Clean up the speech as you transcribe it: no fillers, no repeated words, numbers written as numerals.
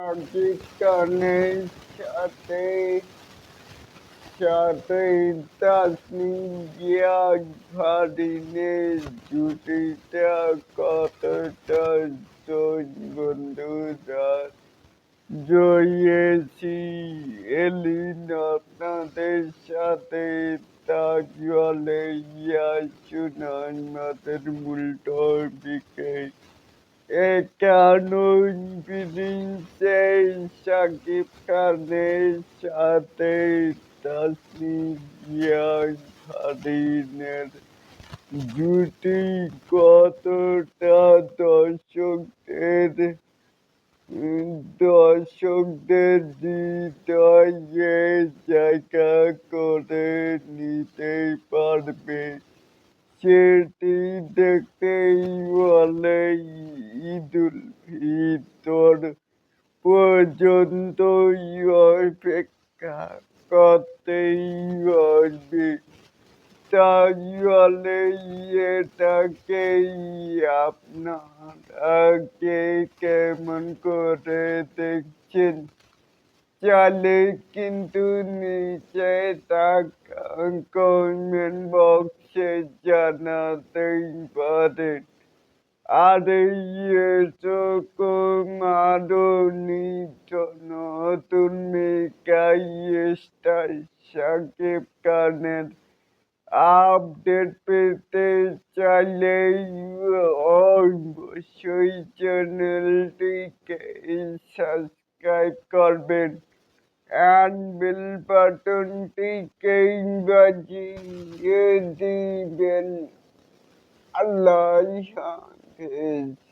পাকিস্তানের সাথে সাথে তাসনিম জিয়া ভাদিনের জুটিটা কতটা জোশ বন্ধুরা, জয়েছি এলিন আপনাদের সাথে তাজওয়ালে শুনান মাতের মূল টপিকে কানুন প্রিন্সেস শাকিব খানের সাথে তাসনিম জিয়া ভাদিনের জুটি কতটা দর্শকদের দর্শকদের হৃদয়ে জায়গা করে নিতে পারবে সেটি দেখতেই হলে ঈদুল ফিতর পর্যন্তই অপেক্ষা করতেই হবে। তাহলে এটাকেই আপনারা কে কেমন করে দেখছেন? চাইলে কিন্তু নিচে থাকা কমেন্ট বক্সে জানাতেই পারেন। আর এরকম আরো নিত্য নতুন মেগা স্টার শাকিব খানের আপডেট পেতে চাইলে অবশ্যই চ্যানেলটিকে সাবস্ক্রাইব করবেন and বেল বাটনটিকে বাজিয়ে দিবেন। আল্লাহ হাফেজ।